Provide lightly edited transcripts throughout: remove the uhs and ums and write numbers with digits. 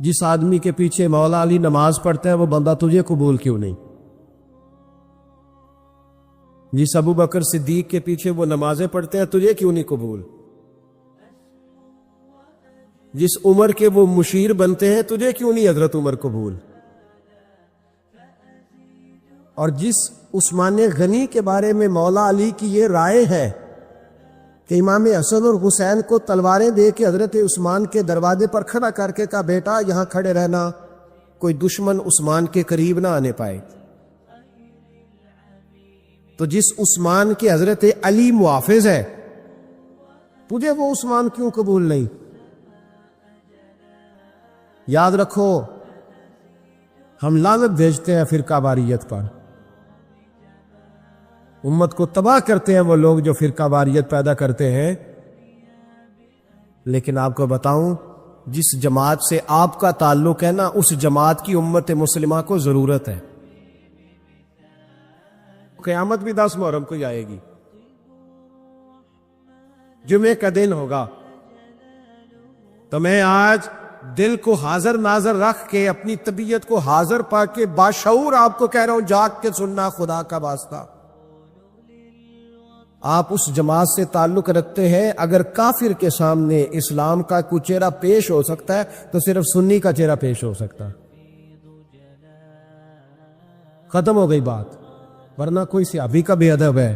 جس آدمی کے پیچھے مولا علی نماز پڑھتا ہے وہ بندہ تجھے قبول کیوں نہیں؟ جس ابو بکر صدیق کے پیچھے وہ نمازیں پڑھتے ہیں تجھے کیوں نہیں قبول؟ جس عمر کے وہ مشیر بنتے ہیں تجھے کیوں نہیں حضرت عمر قبول؟ اور جس عثمان غنی کے بارے میں مولا علی کی یہ رائے ہے کہ امام حسن اور حسین کو تلواریں دے کے حضرت عثمان کے دروازے پر کھڑا کر کے کہا بیٹا یہاں کھڑے رہنا، کوئی دشمن عثمان کے قریب نہ آنے پائے، تو جس عثمان کے حضرت علی محافظ ہے تجھے وہ عثمان کیوں قبول نہیں؟ یاد رکھو ہم لعنت بھیجتے ہیں فرقہ واریت پر، امت کو تباہ کرتے ہیں وہ لوگ جو فرقہ واریت پیدا کرتے ہیں، لیکن آپ کو بتاؤں جس جماعت سے آپ کا تعلق ہے نا اس جماعت کی امت مسلمہ کو ضرورت ہے۔ قیامت بھی 10 محرم کو ہی آئے گی، جمعے کا دن ہوگا، تو میں آج دل کو حاضر ناظر رکھ کے اپنی طبیعت کو حاضر پا کے باشعور آپ کو کہہ رہا ہوں جاگ کے سننا خدا کا واسطہ۔ آپ اس جماعت سے تعلق رکھتے ہیں، اگر کافر کے سامنے اسلام کا کوئی چہرہ پیش ہو سکتا ہے تو صرف سنی کا چہرہ پیش ہو سکتا ہے، ختم ہو گئی بات۔ ورنہ کوئی صحابی کا بے ادب ہے،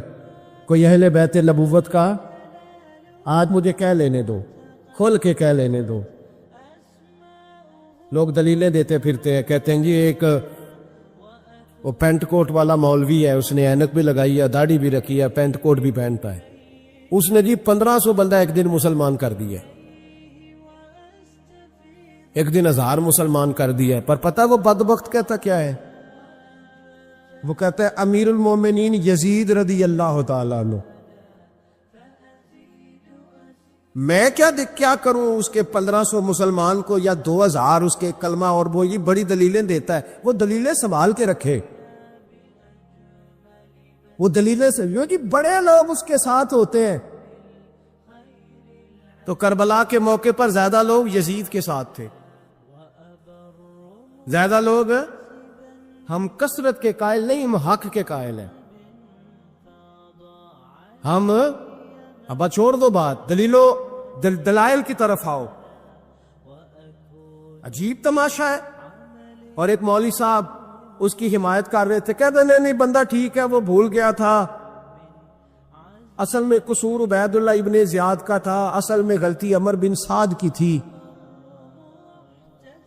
کوئی اہل بیت نبوت کا، آج مجھے کہہ لینے دو، کھول کے کہہ لینے دو۔ لوگ دلیلیں دیتے پھرتے ہیں، کہتے ہیں جی ایک وہ پینٹ کوٹ والا مولوی ہے، اس نے اینک بھی لگائی ہے، داڑھی بھی رکھی ہے، پینٹ کوٹ بھی پہنتا ہے، اس نے جی 1500 بندہ ایک دن مسلمان کر دیے، ایک دن 1000 مسلمان کر دیے۔ پر پتہ وہ بدبخت کہتا کیا ہے؟ وہ کہتا ہے امیر المومنین یزید رضی اللہ تعالیٰ عنہ، میں کیا کروں اس کے 1500 مسلمان کو یا 2000 اس کے کلمہ، اور وہ یہ بڑی دلیلیں دیتا ہے، وہ دلیلیں سنبھال کے رکھے، وہ دلیلیں سے جو جی بڑے لوگ اس کے ساتھ ہوتے ہیں۔ تو کربلا کے موقع پر زیادہ لوگ یزید کے ساتھ تھے، زیادہ لوگ، ہم کثرت کے قائل نہیں، ہم حق کے قائل ہیں۔ ہم اب چھوڑ دو بات، دلائل کی طرف آؤ۔ عجیب تماشا ہے، اور ایک مولوی صاحب اس کی حمایت کر رہے تھے، کہتے نہیں بندہ ٹھیک ہے، وہ بھول گیا تھا، اصل میں قصور عبید اللہ ابن زیاد کا تھا، اصل میں غلطی عمر بن سعد کی تھی،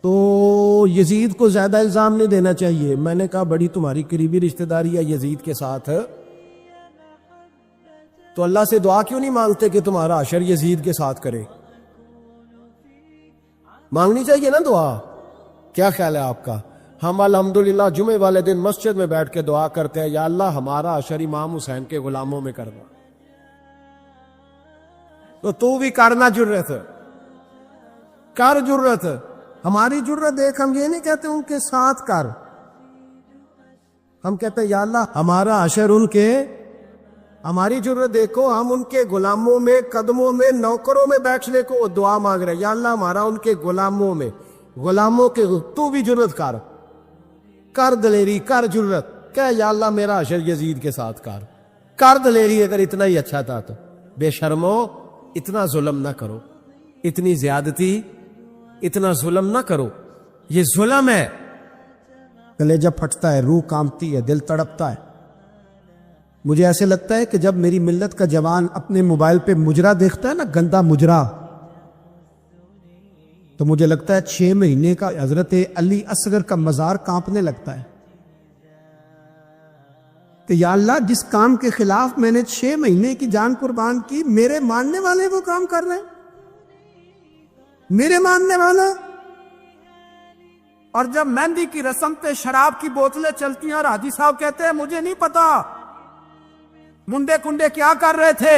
تو یزید کو زیادہ الزام نہیں دینا چاہیے۔ میں نے کہا بڑی تمہاری قریبی رشتہ داری ہے یزید کے ساتھ، تو اللہ سے دعا کیوں نہیں مانگتے کہ تمہارا حشر یزید کے ساتھ کرے؟ مانگنی چاہیے نا دعا۔ کیا خیال ہے آپ کا؟ ہم الحمدللہ جمعے والے دن مسجد میں بیٹھ کے دعا کرتے ہیں، یا اللہ ہمارا حشر امام حسین کے غلاموں میں کرنا، تو بھی کرنا جرت کر، جرت ہماری جرت دیکھ، ہم یہ نہیں کہتے ان کے ساتھ کر، ہم کہتے ہیں یا اللہ ہمارا حشر ان کے، ہماری جرت دیکھو، ہم ان کے غلاموں میں، قدموں میں، نوکروں میں بیٹھنے کو دعا مانگ رہے ہیں، یا اللہ ہمارا ان کے غلاموں میں، غلاموں کے، تو بھی جرت کر دلیری، کر جرت، کہ یا اللہ میرا حشر یزید کے ساتھ کر دلیری۔ اگر اتنا ہی اچھا تھا تو بے شرمو اتنا ظلم نہ کرو، اتنی زیادتی، اتنا ظلم نہ کرو، یہ ظلم ہے۔ کلیجہ پھٹتا ہے، روح کانپتی ہے، دل تڑپتا ہے۔ مجھے ایسے لگتا ہے کہ جب میری ملت کا جوان اپنے موبائل پہ مجرا دیکھتا ہے نا، گندا مجرا، تو مجھے لگتا ہے 6 مہینے کا حضرت علی اصغر کا مزار کانپنے لگتا ہے کہ یا اللہ جس کام کے خلاف میں نے 6 مہینے کی جان قربان کی، میرے ماننے والے وہ کام کر رہے ہیں، میرے ماننے والا۔ اور جب مہندی کی رسم پہ شراب کی بوتلیں چلتی ہیں اور حاجی صاحب کہتے ہیں مجھے نہیں پتا منڈے کنڈے کیا کر رہے تھے،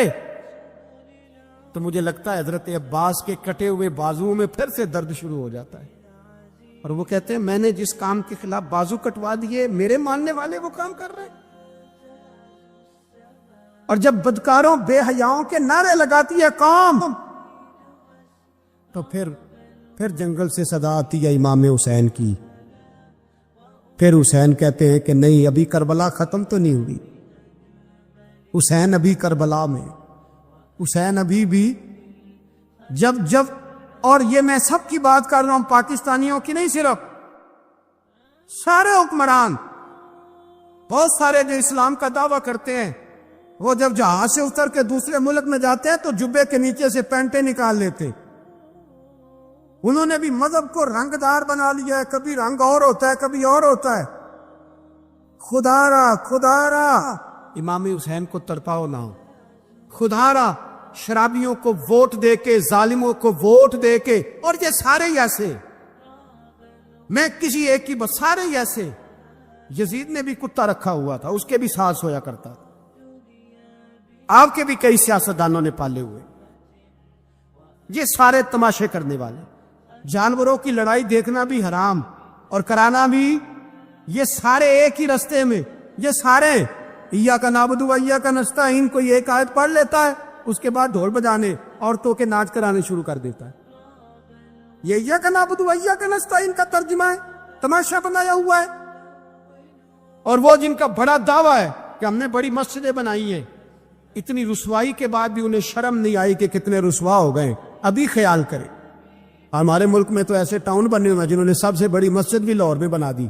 تو مجھے لگتا ہے حضرت عباس کے کٹے ہوئے بازو میں پھر سے درد شروع ہو جاتا ہے، اور وہ کہتے ہیں میں نے جس کام کے خلاف بازو کٹوا دیے، میرے ماننے والے وہ کام کر رہے ہیں۔ اور جب بدکاروں بے حیاؤں کے نعرے لگاتی ہے قوم، تو پھر پھر جنگل سے صدا آتی ہے امام حسین کی. پھر حسین کہتے ہیں کہ نہیں، ابھی کربلا ختم تو نہیں ہوئی، حسین ابھی کربلا میں، حسین ابھی بھی جب اور یہ میں سب کی بات کر رہا ہوں، پاکستانیوں کی نہیں، صرف سارے حکمران، بہت سارے جو اسلام کا دعویٰ کرتے ہیں، وہ جب جہاز سے اتر کے دوسرے ملک میں جاتے ہیں تو جبے کے نیچے سے پینٹیں نکال لیتے. انہوں نے بھی مذہب کو رنگ دار بنا لیا ہے، کبھی رنگ اور ہوتا ہے کبھی اور ہوتا ہے. خدا را امام حسین کو تڑپاؤ نہ، خدا را شرابیوں کو ووٹ دے کے، ظالموں کو ووٹ دے کے، اور یہ سارے ہی ایسے، میں کسی ایک کی بس، سارے ہی ایسے. یزید نے بھی کتا رکھا ہوا تھا، اس کے بھی ساتھ سویا کرتا تھا. آپ کے بھی کئی سیاستدانوں نے پالے ہوئے. یہ سارے تماشے کرنے والے، جانوروں کی لڑائی دیکھنا بھی حرام اور کرانا بھی، یہ سارے ایک ہی رستے میں، یہ سارے ایاک نعبد و ایاک نستعین، کوئی ایک آیت پڑھ لیتا ہے، اس کے بعد ڈھول بجانے، عورتوں کے ناچ کرانے شروع کر دیتا ہے. یہ ایاک نعبد و ایاک نستعین کا ترجمہ ہے، تماشا بنایا ہوا ہے. اور وہ جن کا بڑا دعویٰ ہے کہ ہم نے بڑی مسجدیں بنائی ہیں، اتنی رسوائی کے بعد بھی انہیں شرم نہیں آئی کہ کتنے رسوا ہو گئے. ابھی خیال کریں، ہمارے ملک میں تو ایسے ٹاؤن بنے ہوئے ہیں جنہوں نے سب سے بڑی مسجد بھی لاہور میں بنا دی،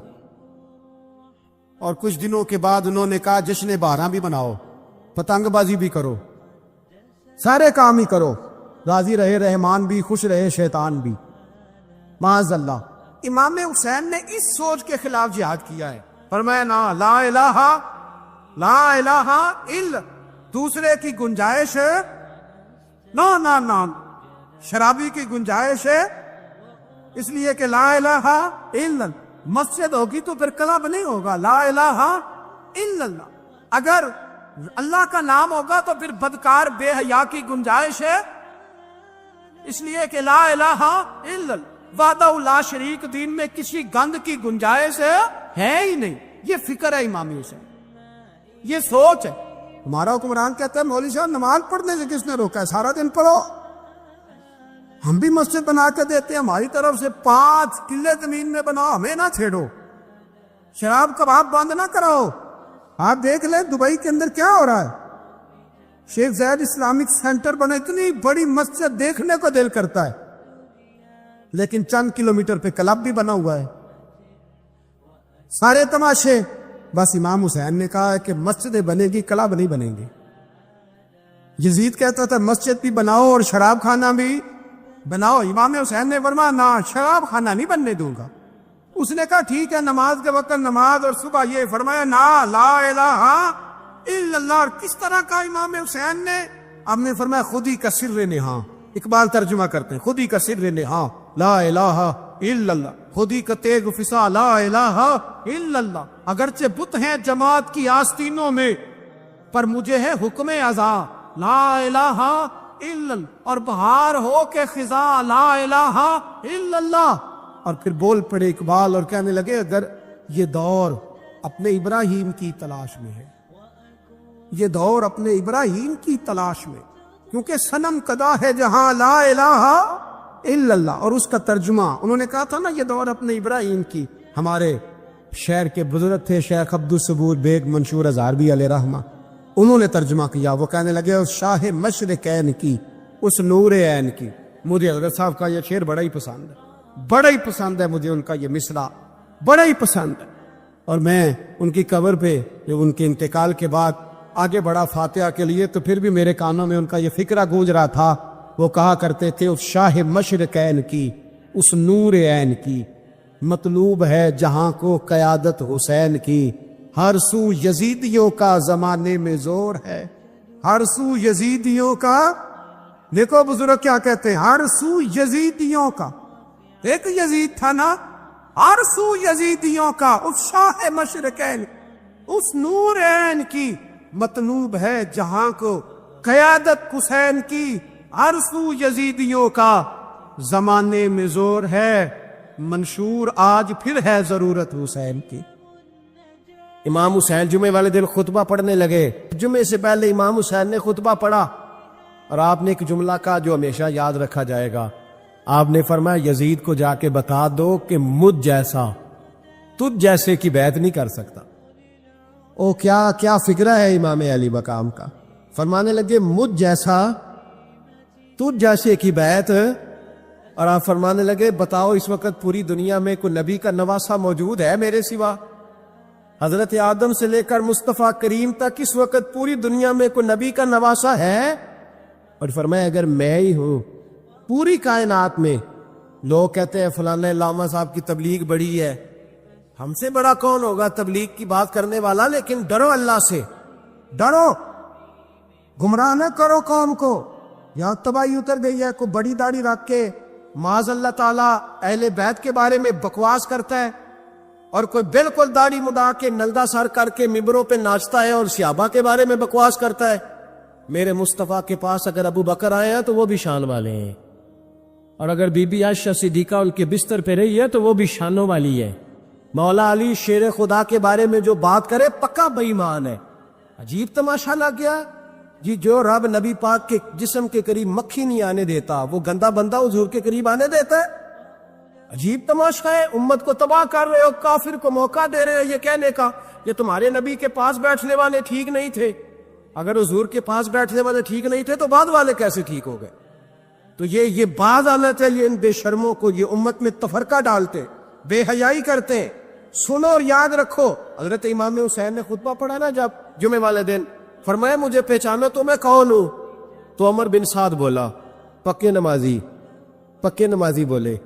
اور کچھ دنوں کے بعد انہوں نے کہا جشن بہاراں بھی بناؤ، پتنگ بازی بھی کرو، سارے کام ہی کرو، راضی رہے رحمان بھی، خوش رہے شیطان بھی. معاذ اللہ. امام حسین نے اس سوچ کے خلاف جہاد کیا ہے. فرمایا نا، لا الہ الا، دوسرے کی گنجائش ہے، نا شرابی کی گنجائش ہے، اس لیے کہ لا الہ الا، مسجد ہوگی تو پھر کلب نہیں ہوگا. لا الہ الا اللہ، اگر اللہ کا نام ہوگا تو پھر بدکار بے حیا کی گنجائش ہے، اس لیے کہ لا الہ الا اللہ، وحدہ لا شریک دین میں کسی گند کی گنجائش ہے ہی نہیں. یہ فکر ہے امام حسین، یہ سوچ ہے. ہمارا حکمران کہتا ہے مولوی صاحب نماز پڑھنے سے کس نے روکا ہے، سارا دن پڑھو. ہم بھی مسجد بنا کے دیتے ہیں، ہماری طرف سے 5 کلے زمین میں بناؤ، ہمیں نہ چھیڑو. شراب کباب بند نہ کراؤ. آپ دیکھ لیں دبئی کے اندر کیا ہو رہا ہے، شیخ زید اسلامک سینٹر بنا، اتنی بڑی مسجد دیکھنے کو دل کرتا ہے، لیکن چند کلومیٹر پہ کلب بھی بنا ہوا ہے. سارے تماشے. بس امام حسین نے کہا ہے کہ مسجدیں بنے گی، کلب نہیں بنیں گے. یزید کہتا تھا مسجد بھی بناؤ اور شراب خانہ بھی بناؤ. امام حسین نے فرمایا نہ، شراب خانہ نہیں بننے دوں گا. اس نے کہا ٹھیک ہے، نماز کے وقت نماز اور صبح یہ. فرمایا نہ، لا الہ الا اللہ. اور کس طرح کا امام حسین نے؟ آپ نے فرمایا خودی کا سر نہاں. اقبال ترجمہ کرتے ہیں، خودی کا سر نہاں لا الہ الا اللہ، خودی کا تیغ فسا لا الہ الا اللہ. اگرچہ بت ہیں جماعت کی آستینوں میں، پر مجھے ہے حکم ازا لا الہ الا اللہ. اور بہار ہو کے خزاں لا الہ الا اللہ. اور پھر بول پڑے اقبال اور کہنے لگے اگر یہ دور اپنے ابراہیم کی تلاش میں ہے، یہ دور اپنے ابراہیم کی تلاش میں، کیونکہ صنم کدا ہے جہاں لا الہ الا اللہ. اور اس کا ترجمہ انہوں نے کہا تھا نا، یہ دور اپنے ابراہیم کی. ہمارے شہر کے بزرگ تھے شیخ عبدالصبور بیگ منشور ہزاروی علیہ رحمہ، انہوں نے ترجمہ کیا. وہ کہنے لگے اس شاہ مشرقین کی، اس نور عین کی. مجھے حضرت صاحب کا یہ شعر بڑا ہی پسند ہے، بڑا ہی پسند ہے مجھے. ان کا یہ مصرع بڑا ہی پسند ہے. اور میں ان کی قبر پہ جب ان کے انتقال کے بعد آگے بڑھا فاتحہ کے لیے، تو پھر بھی میرے کانوں میں ان کا یہ فکرہ گونج رہا تھا. وہ کہا کرتے تھے اس شاہ مشرقین کی، اس نور عین کی، مطلوب ہے جہاں کو قیادت حسین کی. ہر سو یزیدیوں کا زمانے میں زور ہے، ہر سو یزیدیوں کا. دیکھو بزرگ کیا کہتے ہیں، ہر سو یزیدیوں کا. ایک یزید تھا نا، ہر سو یزیدیوں کا، اس شاہ مشرقین، اس نور عین کی، مطلوب ہے جہاں کو قیادت حسین کی. ہر سو یزیدیوں کا زمانے میں زور ہے، منشور آج پھر ہے ضرورت حسین کی. امام حسین جمعے والے دن خطبہ پڑھنے لگے. جمعے سے پہلے امام حسین نے خطبہ پڑھا، اور آپ نے ایک جملہ کہا جو ہمیشہ یاد رکھا جائے گا. آپ نے فرمایا یزید کو جا کے بتا دو کہ مجھ جیسا تجھ جیسے کی بیعت نہیں کر سکتا۔ او کیا فکرہ ہے امام علی مقام کا، فرمانے لگے مجھ جیسا تجھ جیسے کی بیعت، اور آپ فرمانے لگے بتاؤ اس وقت پوری دنیا میں کوئی نبی کا نواسہ موجود ہے میرے سوا؟ حضرت آدم سے لے کر مصطفیٰ کریم تک اس وقت پوری دنیا میں کوئی نبی کا نواسہ ہے؟ اور فرمایا اگر میں ہی ہوں پوری کائنات میں، لوگ کہتے ہیں فلانا علامہ صاحب کی تبلیغ بڑی ہے، ہم سے بڑا کون ہوگا تبلیغ کی بات کرنے والا، لیکن ڈرو اللہ سے، ڈرو، گمراہ نہ کرو قوم کو۔ یہاں تباہی اتر گئی ہے، کوئی بڑی داڑھی رکھ کے معاذ اللہ تعالیٰ اہل بیت کے بارے میں بکواس کرتا ہے، اور کوئی بالکل داڑھی مڈا کے نلدا سر کر کے ممبروں پہ ناچتا ہے اور صحابہ کے بارے میں بکواس کرتا ہے۔ میرے مصطفیٰ کے پاس اگر ابو بکر آئے ہیں تو وہ بھی شان والے ہیں، اور اگر بی بی عائشہ صدیقہ ان کے بستر پہ رہی ہے تو وہ بھی شانوں والی ہے۔ مولا علی شیر خدا کے بارے میں جو بات کرے پکا بے ایمان ہے۔ عجیب تماشا لگ گیا جی، جو رب نبی پاک کے جسم کے قریب مکھی نہیں آنے دیتا وہ گندا بندہ حضور کے قریب آنے دیتا ہے؟ عجیب تماشا ہے، امت کو تباہ کر رہے ہو، کافر کو موقع دے رہے ہو یہ کہنے کا یہ تمہارے نبی کے پاس بیٹھنے والے ٹھیک نہیں تھے۔ اگر حضور کے پاس بیٹھنے والے ٹھیک نہیں تھے تو بعد والے کیسے ٹھیک ہو گئے؟ تو یہ بعض حالت ہے، یہ ان بے شرموں کو یہ امت میں تفرقہ ڈالتے، بے حیائی کرتے ہیں۔ سنو اور یاد رکھو، حضرت امام حسین نے خطبہ پڑھا نا جب جمعے والے دن، فرمایا مجھے پہچانو تو میں کون ہوں؟ تو عمر بن سعد بولا پکے نمازی بولے۔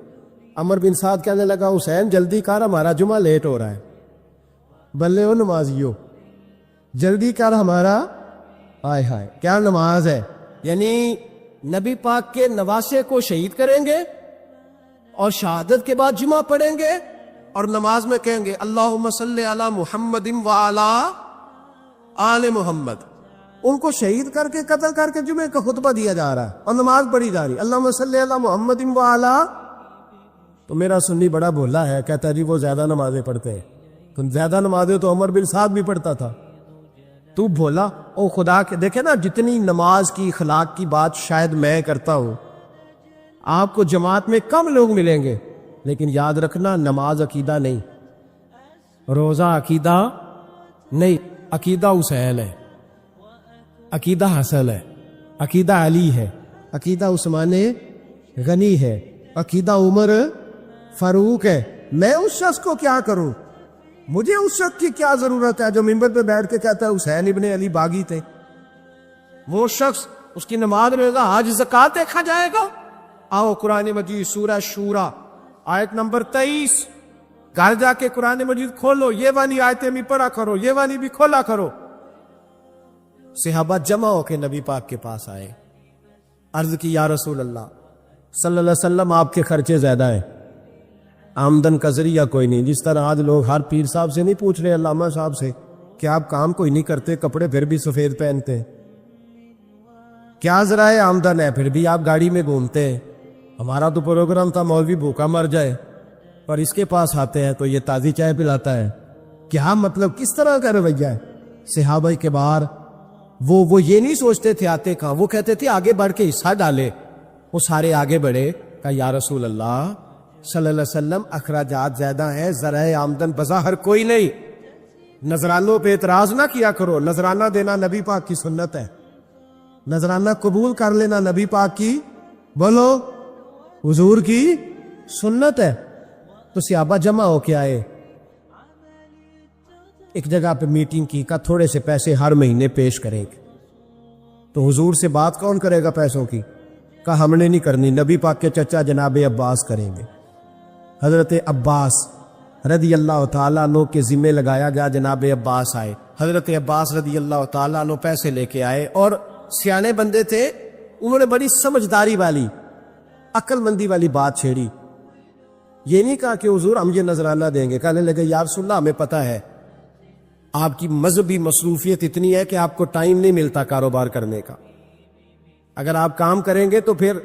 عمر بن سعد کہنے لگا حسین جلدی کر ہمارا جمعہ لیٹ ہو رہا ہے۔ بلے ہو نمازیو، جلدی کر ہمارا، آئے ہائے کیا نماز ہے، یعنی نبی پاک کے نواسے کو شہید کریں گے اور شہادت کے بعد جمعہ پڑھیں گے اور نماز میں کہیں گے اللہم صلی علی محمد وعلی آل محمد۔ ان کو شہید کر کے قتل کر کے جمعے کا خطبہ دیا جا رہا ہے اور نماز پڑھی جا رہی، اللہم صلی علی محمد وعلی۔ تو میرا سنی بڑا بھولا ہے، کہتا جی وہ زیادہ نمازیں پڑھتے ہیں۔ تم زیادہ نمازیں تو عمر بن سعد بھی پڑھتا تھا، تو بھولا؟ او خدا کے دیکھے نا، جتنی نماز کی اخلاق کی بات شاید میں کرتا ہوں، آپ کو جماعت میں کم لوگ ملیں گے، لیکن یاد رکھنا نماز عقیدہ نہیں، روزہ عقیدہ نہیں، عقیدہ حسین ہے، عقیدہ حسن ہے، عقیدہ علی ہے، عقیدہ عثمان غنی ہے، عقیدہ عمر فاروق ہے۔ میں اس شخص کو کیا کروں؟ مجھے اس شخص کی کیا ضرورت ہے جو ممبر پہ بیٹھ کے کہتا ہے حسین ابن علی باغی تھے؟ وہ شخص، اس کی نماز رہے گا، حج زکوٰۃ دیکھا جائے گا۔ آؤ قرآن مجید سورہ شورا آیت نمبر 23، گھر جا کے قرآن مجید کھولو، یہ والی آیتیں بھی پڑھا کرو، یہ والی بھی کھولا کرو۔ صحابہ جمع ہو کے نبی پاک کے پاس آئے، عرض کی یا رسول اللہ صلی اللہ علیہ وسلم آپ کے خرچے زیادہ ہیں، آمدن کا ذریعہ کوئی نہیں۔ جس طرح آج لوگ ہر پیر صاحب سے نہیں پوچھ رہے، علامہ صاحب سے، کہ آپ کام کوئی نہیں کرتے، کپڑے پھر بھی سفید پہنتے ہیں، کیا ذرائع آمدن ہے، پھر بھی آپ گاڑی میں گھومتے ہیں۔ ہمارا تو پروگرام تھا مولوی بھوکا مر جائے، اور اس کے پاس آتے ہیں تو یہ تازی چائے پلاتا ہے، کیا مطلب کس طرح کا رویہ ہے؟ صحابہ کے بار وہ یہ نہیں سوچتے تھے آتے کہاں، وہ کہتے تھے آگے بڑھ کے حصہ ڈالے۔ وہ سارے آگے بڑھے، کہا یا رسول اللہ صلی اللہ علیہ وسلم اخراجات زیادہ ہیں، ذرائع آمدن بظاہر کوئی نہیں، نذرانوں پہ اعتراض نہ کیا کرو، نذرانہ دینا نبی پاک کی سنت ہے، نذرانہ قبول کر لینا نبی پاک کی، بولو حضور کی سنت ہے۔ تو صحابہ جمع ہو کے آئے، ایک جگہ پہ میٹنگ کی، کہا تھوڑے سے پیسے ہر مہینے پیش کریں گے۔ تو حضور سے بات کون کرے گا پیسوں کی؟ کہا ہم نے نہیں کرنی، نبی پاک کے چچا جناب عباس کریں گے۔ حضرت عباس رضی اللہ تعالیٰ عنہ کے ذمے لگایا گیا، جناب عباس آئے، حضرت عباس رضی اللہ تعالیٰ عنہ پیسے لے کے آئے، اور سیانے بندے تھے، انہوں نے بڑی سمجھداری والی، عقل مندی والی بات چھیڑی۔ یہ نہیں کہا کہ حضور ہم یہ نذرانہ دیں گے، کہنے لگے یا رسول اللہ ہمیں پتہ ہے آپ کی مذہبی مصروفیت اتنی ہے کہ آپ کو ٹائم نہیں ملتا کاروبار کرنے کا، اگر آپ کام کریں گے تو پھر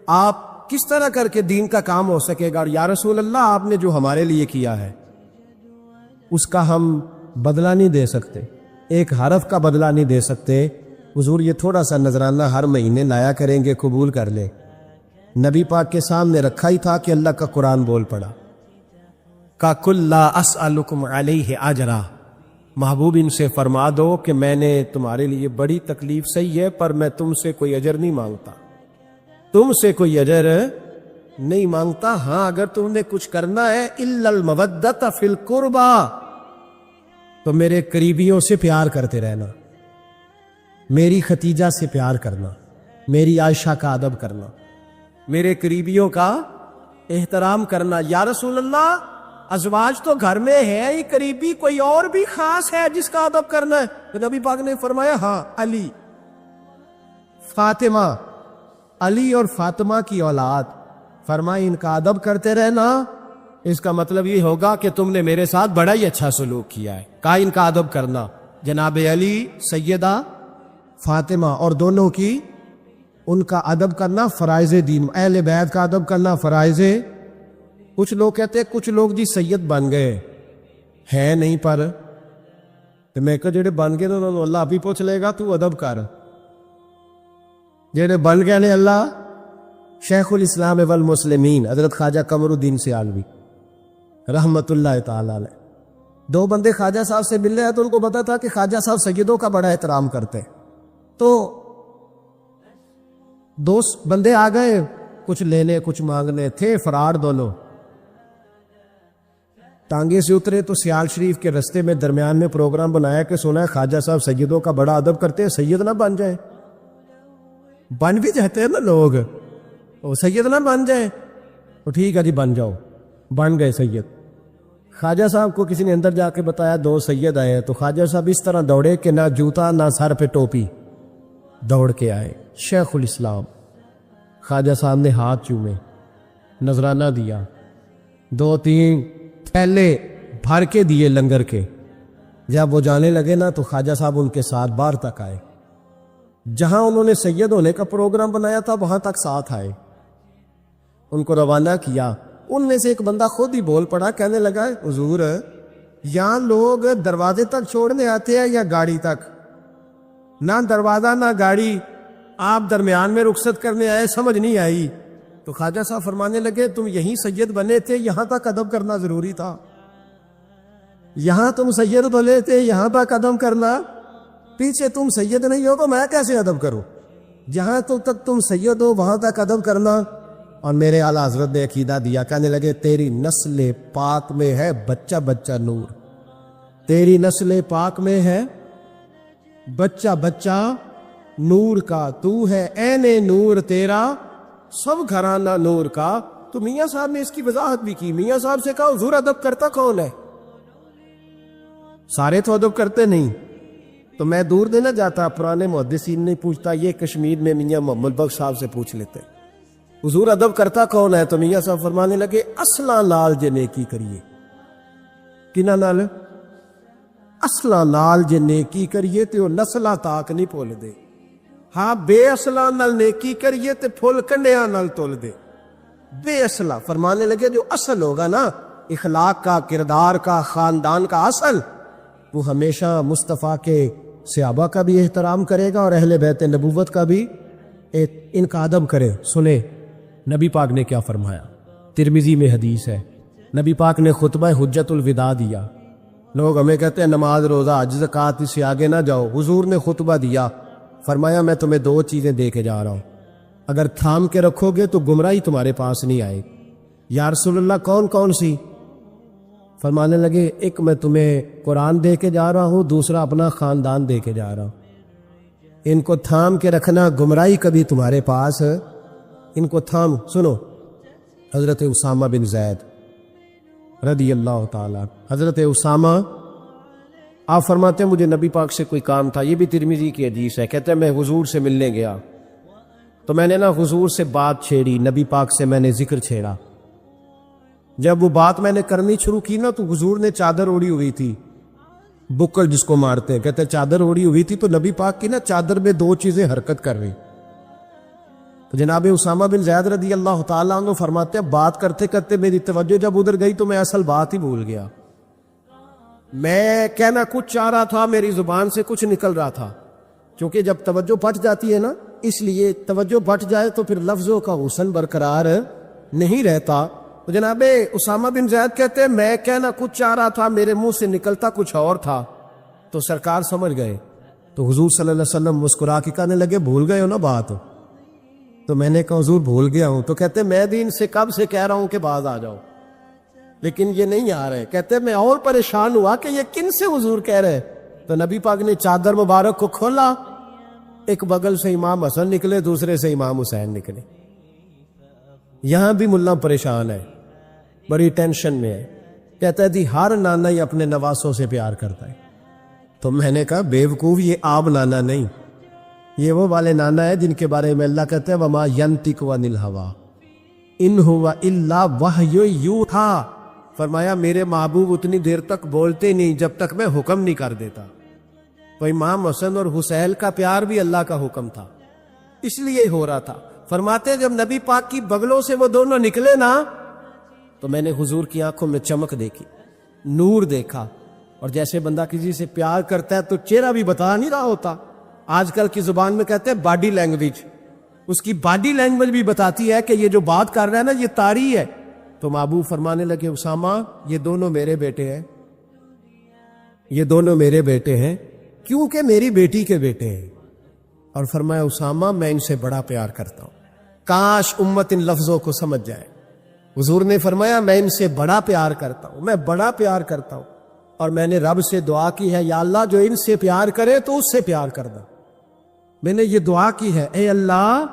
آپ کس طرح کر کے دین کا کام ہو سکے گا، اور یا رسول اللہ آپ نے جو ہمارے لیے کیا ہے اس کا ہم بدلہ نہیں دے سکتے، ایک حرف کا بدلہ نہیں دے سکتے، حضور یہ تھوڑا سا نذرانہ ہر مہینے لایا کریں گے، قبول کر لے۔ نبی پاک کے سامنے رکھا ہی تھا کہ اللہ کا قرآن بول پڑا، کا کل لا اسألکم علیہ اجرا، محبوب ان سے فرما دو کہ میں نے تمہارے لیے بڑی تکلیف سہی ہے، پر میں تم سے کوئی اجر نہیں مانگتا، تم سے کوئی اجر نہیں مانگتا۔ ہاں اگر تم نے کچھ کرنا ہے الا المودۃ فی القربى، تو میرے قریبیوں سے پیار کرتے رہنا، میری ختیجہ سے پیار کرنا، میری عائشہ کا ادب کرنا، میرے قریبیوں کا احترام کرنا۔ یا رسول اللہ ازواج تو گھر میں ہے ہی، قریبی کوئی اور بھی خاص ہے جس کا ادب کرنا ہے؟ تو نبی پاک نے فرمایا ہاں، علی، فاطمہ، علی اور فاطمہ کی اولاد، فرمایا ان کا ادب کرتے رہنا، اس کا مطلب یہ ہوگا کہ تم نے میرے ساتھ بڑا ہی اچھا سلوک کیا ہے۔ کہا ان کا ادب کرنا، جناب علی، سیدہ فاطمہ اور دونوں کی ان کا ادب کرنا فرائض دین، اہل بیت کا ادب کرنا فرائض۔ کچھ لوگ کہتے ہیں کچھ لوگ جی سید بن گئے ہیں نہیں، پر تو میں کہ جڑے بن گئے انہوں نے اللہ آپ ہی پوچھ لے گا، تو ادب کر۔ جڑے بن گئے نے اللہ، شیخ الاسلام والمسلمین حضرت خواجہ قمر الدین سیالوی رحمت اللہ تعالی علیہ، دو بندے خواجہ صاحب سے مل رہے تو ان کو پتا تھا کہ خواجہ صاحب سیدوں کا بڑا احترام کرتے، تو دو بندے آ گئے کچھ لینے کچھ مانگنے، تھے فرار دونوں، ٹانگے سے اترے تو سیال شریف کے رستے میں درمیان میں پروگرام بنایا کہ سنا ہے خواجہ صاحب سیدوں کا بڑا ادب کرتے ہیں، سید نہ بن جائیں، بن بھی جاتے ہیں نا لوگ، وہ سید نہ بن جائیں، تو ٹھیک ہے جی بن جاؤ، بن گئے سید۔ خواجہ صاحب کو کسی نے اندر جا کے بتایا دو سید آئے ہیں، تو خواجہ صاحب اس طرح دوڑے کہ نہ جوتا نہ سر پہ ٹوپی، دوڑ کے آئے۔ شیخ الاسلام خواجہ صاحب نے ہاتھ چومے، نذرانہ دیا، دو تین تھیلے بھر کے دیے لنگر کے۔ جب وہ جانے لگے نا تو خواجہ صاحب ان کے ساتھ باہر تک آئے، جہاں انہوں نے سید ہونے کا پروگرام بنایا تھا وہاں تک ساتھ آئے، ان کو روانہ کیا۔ ان میں سے ایک بندہ خود ہی بول پڑا، کہنے لگا حضور یہاں لوگ دروازے تک چھوڑنے آتے ہیں یا گاڑی تک؟ نہ دروازہ نہ گاڑی، آپ درمیان میں رخصت کرنے آئے، سمجھ نہیں آئی۔ تو خواجہ صاحب فرمانے لگے تم یہیں سید بنے تھے، یہاں تک ادب کرنا ضروری تھا، یہاں تم سید بنے تھے، یہاں تک ادب کرنا، پیچھے تم سید نہیں ہو تو میں کیسے ادب کروں؟ جہاں تک تم سید ہو وہاں تک ادب کرنا۔ اور میرے اعلیٰ حضرت نے عقیدہ دیا، کہنے لگے تیری نسل پاک میں ہے بچہ بچہ نور، تیری نسل پاک میں ہے بچہ بچہ نور کا، تو ہے عین نور تیرا سب گھرانہ نور کا۔ تو میاں صاحب نے اس کی وضاحت بھی کی، میاں صاحب سے کہا حضور ادب کرتا کون ہے؟ سارے تو ادب کرتے نہیں، تو میں دور دینا جاتا، پرانے محدثین نہیں پوچھتا، یہ کشمیر میں میاں محمد بخش صاحب سے پوچھ لیتے حضور ادب کرتا کون ہے؟ تو میاں صاحب فرمانے لگے اصلاں نال جے نیکی کریے۔ کنہ نال؟ اصلاں نال جے نیکی کریے تے وہ نسلاں تاک نہیں بھول دے، ہاں بے اصلاں نال نیکی کریے تے پھول کنڈیاں نال تول دے۔ بے اصلاں فرمانے لگے جو اصل ہوگا نا اخلاق کا، کردار کا، خاندان کا اصل، وہ ہمیشہ مصطفیٰ کے صحابہ کا بھی احترام کرے گا اور اہل بیت نبوت کا بھی ان کا ادب کرے۔ سنے نبی پاک نے کیا فرمایا، ترمذی میں حدیث ہے، نبی پاک نے خطبہ حجت الوداع دیا۔ لوگ ہمیں کہتے ہیں نماز روزہ حج زکوٰۃ اس سے آگے نہ جاؤ، حضور نے خطبہ دیا، فرمایا میں تمہیں دو چیزیں دے کے جا رہا ہوں، اگر تھام کے رکھو گے تو گمراہی تمہارے پاس نہیں آئے۔ یا رسول اللہ کون کون سی؟ فرمانے لگے ایک میں تمہیں قرآن دے کے جا رہا ہوں، دوسرا اپنا خاندان دے کے جا رہا ہوں، ان کو تھام کے رکھنا، گمراہی کبھی تمہارے پاس، ان کو تھام۔ سنو حضرت اسامہ بن زید رضی اللہ تعالیٰ، حضرت اسامہ آپ فرماتے ہیں مجھے نبی پاک سے کوئی کام تھا، یہ بھی ترمذی کی حدیث ہے، کہتے ہیں میں حضور سے ملنے گیا تو میں نے نا حضور سے بات چھیڑی، نبی پاک سے میں نے ذکر چھیڑا، جب وہ بات میں نے کرنی شروع کی نا تو حضور نے چادر اوڑی ہوئی تھی، بکڑ جس کو مارتے ہیں، کہتے ہیں چادر اوڑی ہوئی تھی، تو نبی پاک کی نا چادر میں دو چیزیں حرکت کر رہی، تو جناب اسامہ بن زید رضی اللہ تعالیٰ عنہ فرماتے ہیں بات کرتے کرتے میری توجہ جب ادھر گئی تو میں اصل بات ہی بھول گیا، میں کہنا کچھ چاہ رہا تھا، میری زبان سے کچھ نکل رہا تھا، کیونکہ جب توجہ پھٹ جاتی ہے نا اس لیے توجہ بٹ جائے تو پھر لفظوں کا حسن برقرار نہیں رہتا. تو جناب اسامہ بن زید کہتے ہیں میں کہنا کچھ چاہ رہا تھا, میرے منہ سے نکلتا کچھ اور تھا. تو سرکار سمجھ گئے. تو حضور صلی اللہ علیہ وسلم مسکرا کے کہنے لگے بھول گئے ہو نا بات؟ تو میں نے کہا حضور بھول گیا ہوں. تو کہتے میں بھی ان سے کب سے کہہ رہا ہوں کہ باز آ جاؤ, لیکن یہ نہیں آ رہے. کہتے میں اور پریشان ہوا کہ یہ کن سے حضور کہہ رہے. تو نبی پاک نے چادر مبارک کو کھولا, ایک بغل سے امام حسن نکلے, دوسرے سے امام حسین نکلے. یہاں بھی ملا پریشان ہے, بڑی ٹینشن میں ہے. کہتا ہے جی ہر نانا ہی اپنے نواسوں سے پیار کرتا ہے. تو میں نے کہا بیوقوف, یہ آپ نانا نہیں, یہ وہ والے نانا ہے جن کے بارے میں اللہ کہتے ہیں وما ینطق عن الہویٰ ان ہوا الا وحی یوحیٰ. فرمایا میرے محبوب اتنی دیر تک بولتے نہیں جب تک میں حکم نہیں کر دیتا. تو امام حسن اور حسین کا پیار بھی اللہ کا حکم تھا, اس لیے ہو رہا تھا. فرماتے جب نبی پاک کی بغلوں سے وہ دونوں نکلے نا, تو میں نے حضور کی آنکھوں میں چمک دیکھی, نور دیکھا. اور جیسے بندہ کسی سے پیار کرتا ہے تو چہرہ بھی بتا نہیں رہا ہوتا. آج کل کی زبان میں کہتے ہیں باڈی لینگویج, اس کی باڈی لینگویج بھی بتاتی ہے کہ یہ جو بات کر رہا ہے نا یہ طاری ہے. تو محبوب فرمانے لگے اسامہ یہ دونوں میرے بیٹے ہیں, یہ دونوں میرے بیٹے ہیں کیونکہ میری بیٹی کے بیٹے ہیں. اور فرمایا اسامہ میں ان سے بڑا پیار کرتا ہوں. کاش امت ان لفظوں کو سمجھ جائے. حضور نے فرمایا میں ان سے بڑا پیار کرتا ہوں, میں بڑا پیار کرتا ہوں. اور میں نے رب سے دعا کی ہے یا اللہ جو ان سے پیار کرے تو اس سے پیار کر دے. میں نے یہ دعا کی ہے اے اللہ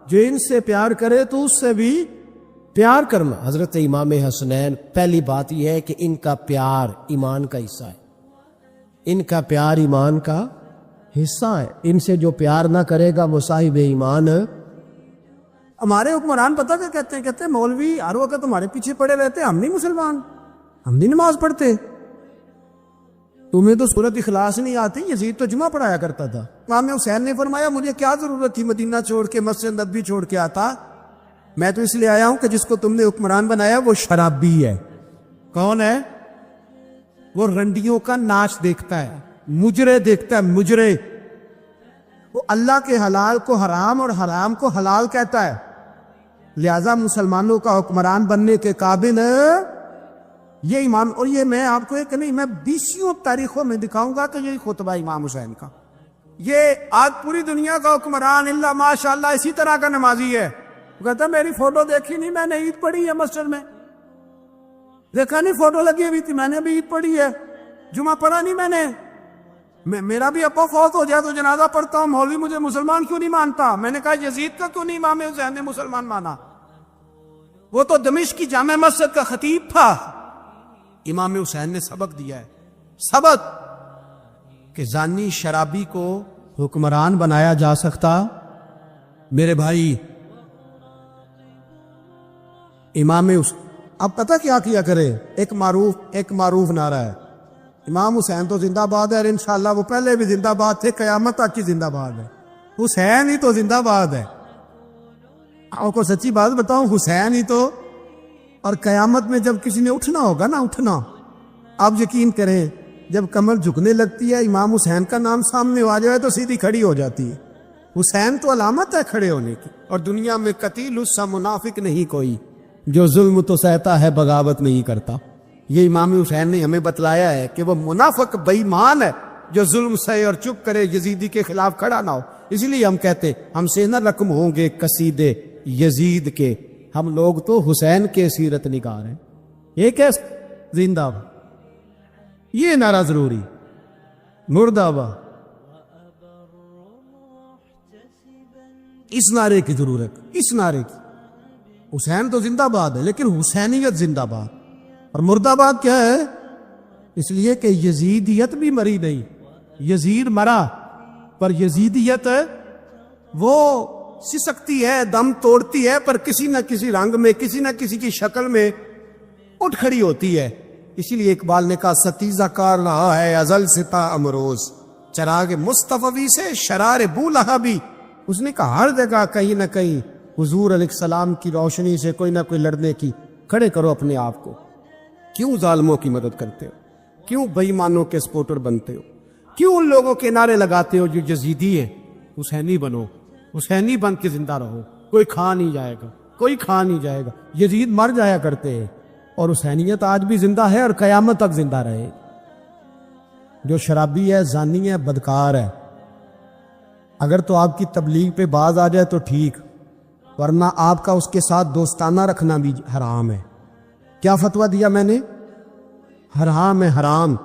جو ان سے پیار کرے تو اس سے بھی پیار کرنا. حضرت امام حسنین, پہلی بات یہ ہے کہ ان کا پیار ایمان کا حصہ ہے, ان کا پیار ایمان کا حصہ ہے. ان سے جو پیار نہ کرے گا وہ صاحب ایمان. ہمارے حکمران پتہ کیا کہتے ہیں, کہتے ہیں مولوی ہر وقت تمہارے پیچھے پڑے رہتے, ہم نہیں مسلمان, ہم نہیں نماز پڑھتے, تمہیں تو سورۃ اخلاص نہیں آتی. یزید تو جمعہ پڑھایا کرتا تھا. امام حسین نے فرمایا مجھے کیا ضرورت تھی مدینہ چھوڑ کے مسجد نبوی چھوڑ کے آتا, میں تو اس لیے آیا ہوں کہ جس کو تم نے حکمران بنایا وہ شرابی ہے. کون ہے وہ؟ رنڈیوں کا ناچ دیکھتا ہے, مجرے دیکھتا ہے, مجرے. وہ اللہ کے حلال کو حرام اور حرام کو حلال کہتا ہے. لہذا مسلمانوں کا حکمران بننے کے قابل یہ امام. اور یہ میں آپ کو ایک نہیں, میں 20 تاریخوں میں دکھاؤں گا کہ یہ خطبہ امام حسین کا, یہ آج پوری دنیا کا حکمران اللہ ماشاءاللہ اسی طرح کا نمازی ہے. وہ کہتا میری فوٹو دیکھی نہیں, میں نے عید پڑھی ہے مسجد میں, دیکھا نہیں فوٹو لگی ہوئی تھی, میں نے بھی عید پڑھی ہے, جمعہ پڑھا نہیں میں نے. میرا بھی ابا فوت ہو جائے تو جنازہ پڑھتا ہوں, مولوی مجھے مسلمان کیوں نہیں مانتا؟ میں نے کہا یزید کا کیوں نہیں امام حسین نے مسلمان مانا؟ وہ تو دمشق کی جامع مسجد کا خطیب تھا. امام حسین نے سبق دیا ہے, سبق کہ زانی شرابی کو حکمران بنایا جا سکتا. میرے بھائی امام اب پتہ کیا کرے, ایک معروف نعرہ ہے, امام حسین تو زندہ باد ہے, اور انشاءاللہ وہ پہلے بھی زندہ باد تھے, قیامت تک کی زندہ باد ہے. حسین ہی تو زندہ باد ہے. آپ کو سچی بات بتاؤں, حسین ہی تو. اور قیامت میں جب کسی نے اٹھنا ہوگا نا, اٹھنا, آپ یقین کریں جب کمر جھکنے لگتی ہے امام حسین کا نام سامنے آ جائے تو سیدھی کھڑی ہو جاتی ہے. حسین تو علامت ہے کھڑے ہونے کی. اور دنیا میں قتیل اس سا منافق نہیں کوئی جو ظلم تو سہتا ہے بغاوت نہیں کرتا. یہ امام حسین نے ہمیں بتلایا ہے کہ وہ منافق بے ایمان ہے جو ظلم سہے اور چپ کرے, یزیدی کے خلاف کھڑا نہ ہو. اس لیے ہم کہتے ہم سے نہ رقم ہوں گے قصیدے یزید کے, ہم لوگ تو حسین کے سیرت نگار ہیں. یہ کیسے زندہ باد, یہ نعرہ ضروری, مردہ آباد, اس نعرے کی ضرورت, اس نعرے کی. حسین تو زندہ باد ہے لیکن حسینیت زندہ باد. اور مردہ آباد کیا ہے؟ اس لیے کہ یزیدیت بھی مری نہیں, یزید مرا, پر یزیدیت وہ سسکتی ہے, دم توڑتی ہے, پر کسی نہ کسی رنگ میں, کسی نہ کسی کی شکل میں اٹھ کھڑی ہوتی ہے. اسی لیے اقبال نے کہا ستیزہ کار رہا ہے ازل ستا امروز, چراغ مصطفی سے شرار بولہا بھی. اس نے کہا ہر جگہ کہیں نہ کہیں حضور علیہ السلام کی روشنی سے کوئی نہ کوئی لڑنے کی. کھڑے کرو اپنے آپ کو. کیوں ظالموں کی مدد کرتے ہو؟ کیوں بے ایمانوں کے سپورٹر بنتے ہو؟ کیوں ان لوگوں کے نعرے لگاتے ہو جو یزیدی ہے؟ حسینی بنو. حسینی بن کے زندہ رہو، کوئی کھا نہیں جائے گا، کوئی کھا نہیں جائے گا۔ یزید مر جایا کرتے ہیں اور حسینیت آج بھی زندہ ہے اور قیامت تک زندہ رہے۔ جو شرابی ہے، زانی ہے، بدکار ہے، اگر تو آپ کی تبلیغ پہ باز آ جائے تو ٹھیک، ورنہ آپ کا اس کے ساتھ دوستانہ رکھنا بھی حرام ہے۔ کیا فتویٰ دیا میں نے؟ حرام ہے، حرام۔